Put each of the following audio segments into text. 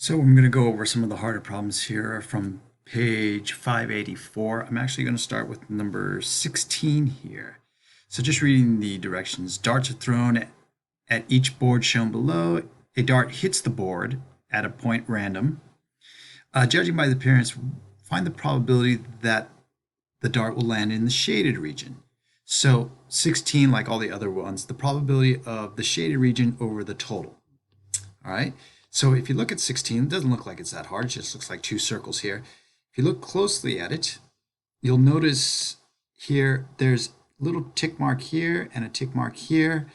So I'm going to go over some of the harder problems here from page 584. I'm actually going to start with number 16 here. So just reading the directions. Darts are thrown at each board shown below. A dart hits the board at a point random. Judging by the appearance, find the probability that the dart will land in the shaded region. So 16, like all the other ones, the probability of the shaded region over the total. All right. So if you look at 16, it doesn't look like it's that hard. It just looks like two circles here. If you look closely at it, you'll notice here there's a little tick mark here and a tick mark here.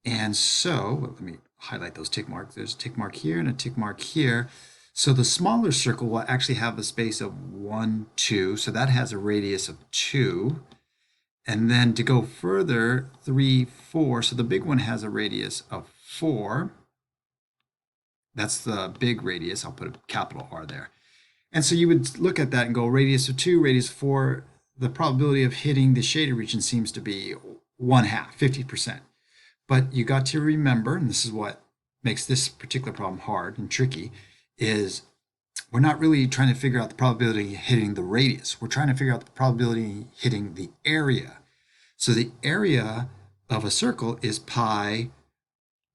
And so let me highlight those tick marks. There's a tick mark here and a tick mark here. So the smaller circle will actually have a space of 1, 2. So that has a radius of 2. And then to go further, 3, 4. So the big one has a radius of 4. That's the big radius. I'll put a capital R there. And so you would look at that and go radius of 2, radius of 4. The probability of hitting the shaded region seems to be 1/2, 50%. But you got to remember, and this is what makes this particular problem hard and tricky, is we're not really trying to figure out the probability of hitting the radius. We're trying to figure out the probability of hitting the area. So the area of a circle is pi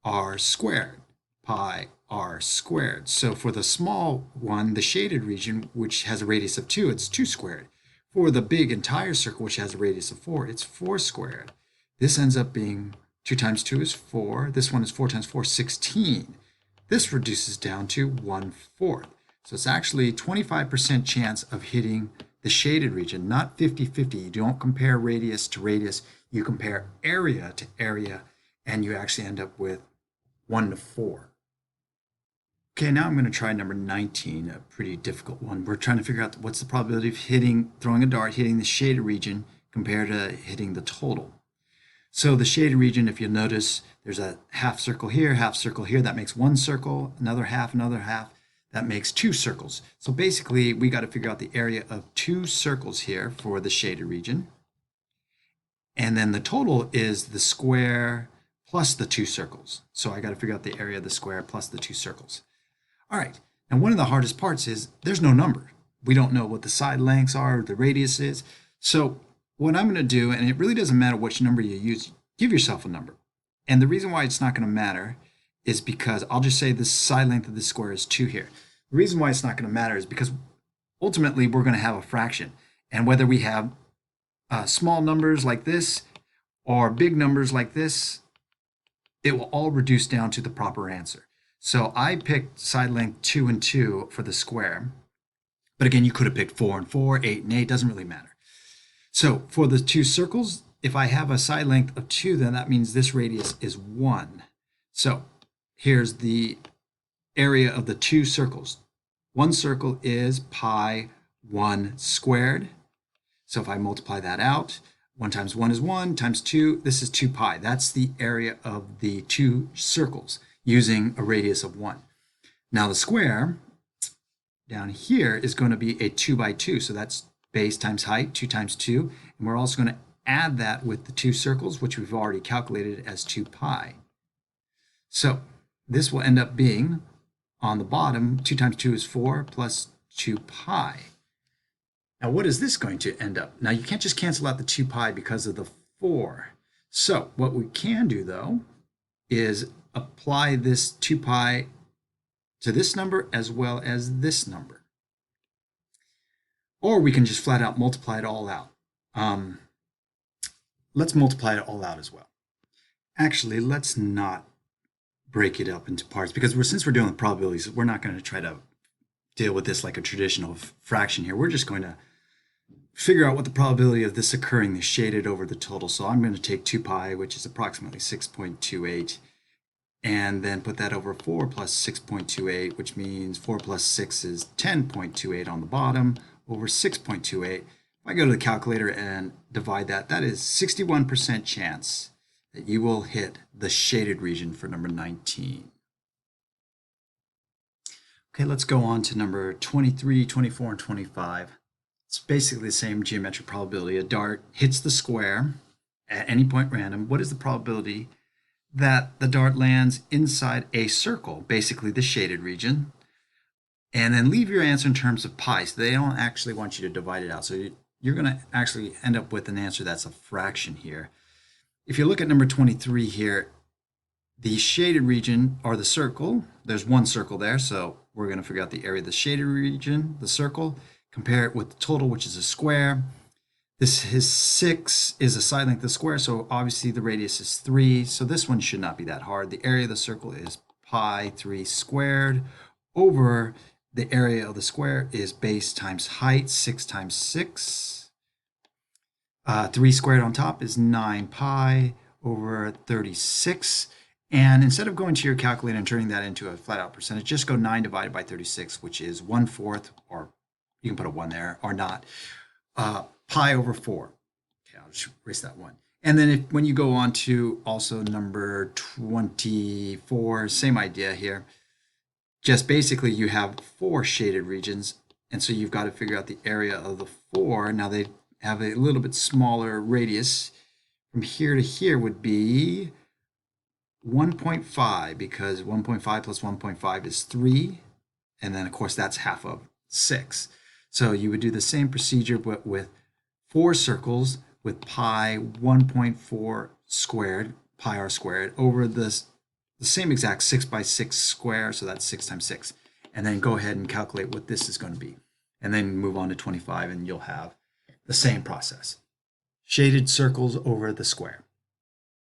r squared. Pi r squared. So for the small one, the shaded region, which has a radius of 2, it's 2 squared. For the big entire circle, which has a radius of 4, it's 4 squared. This ends up being 2 times 2 is 4. This one is 4 times 4, 16. This reduces down to 1/4. So it's actually 25% chance of hitting the shaded region, not 50-50. You don't compare radius to radius. You compare area to area, and you actually end up with 1/4. Okay, now I'm going to try number 19, a pretty difficult one. We're trying to figure out what's the probability of throwing a dart, hitting the shaded region compared to hitting the total. So the shaded region, if you'll notice, there's a half circle here, that makes 1 circle, another half, that makes 2 circles. So basically, we got to figure out the area of 2 circles here for the shaded region. And then the total is the square plus the 2 circles. So I got to figure out the area of the square plus the 2 circles. All right, now one of the hardest parts is there's no number. We don't know what the side lengths are, or the radius is. So what I'm going to do, and it really doesn't matter which number you use, give yourself a number. And the reason why it's not going to matter is because I'll just say the side length of this square is 2 here. The reason why it's not going to matter is because ultimately we're going to have a fraction. And whether we have small numbers like this or big numbers like this, it will all reduce down to the proper answer. So I picked side length 2 and 2 for the square. But again, you could have picked 4 and 4, 8 and 8, doesn't really matter. So for the 2 circles, if I have a side length of 2, then that means this radius is 1. So here's the area of the 2 circles. One circle is pi 1 squared. So if I multiply that out, 1 times 1 is 1, times 2, this is 2 pi. That's the area of the 2 circles using a radius of 1. Now the square down here is going to be a 2 by 2. So that's base times height, 2 times 2. And we're also going to add that with the 2 circles, which we've already calculated as 2 pi. So this will end up being, on the bottom, 2 times 2 is 4 plus 2 pi. Now what is this going to end up? Now you can't just cancel out the 2 pi because of the 4. So what we can do, though, is apply this 2 pi to this number as well as this number. Or we can just flat out multiply it all out. Let's multiply it all out as well. Actually, let's not break it up into parts because since we're dealing with probabilities, we're not going to try to deal with this like a traditional fraction here. We're just going to figure out what the probability of this occurring is shaded over the total. So I'm going to take 2 pi, which is approximately 6.28, and then put that over 4 plus 6.28, which means 4 plus 6 is 10.28 on the bottom, over 6.28. If I go to the calculator and divide that, that is 61% chance that you will hit the shaded region for number 19. Okay, let's go on to number 23, 24, and 25. It's basically the same geometric probability. A dart hits the square at any point random. What is the probability that the dart lands inside a circle, basically the shaded region? and then leave your answer in terms of pi. So they don't actually want you to divide it out. So you're going to actually end up with an answer that's a fraction here. If you look at number 23 here, the shaded region, or the circle, there's one circle there, so we're going to figure out the area of the shaded region, the circle, compare it with the total, which is a square. This is 6 is a side length of the square, so obviously the radius is 3, so this one should not be that hard. The area of the circle is pi 3 squared over the area of the square is base times height, 6 times 6. 3 squared on top is 9 pi over 36. And instead of going to your calculator and turning that into a flat out percentage, just go 9 divided by 36, which is 1/4, or you can put a 1 there or not, pi over 4. Okay, I'll just erase that 1. And then when you go on to also number 24, same idea here. Just basically you have 4 shaded regions, and so you've got to figure out the area of the 4. Now they have a little bit smaller radius. From here to here would be 1.5, because 1.5 plus 1.5 is 3. And then, of course, that's half of 6. So you would do the same procedure, but with 4 circles with pi 1.4 squared, pi r squared, over the same exact 6 by 6 square. So that's 6 times 6. And then go ahead and calculate what this is going to be. And then move on to 25, and you'll have the same process. Shaded circles over the square.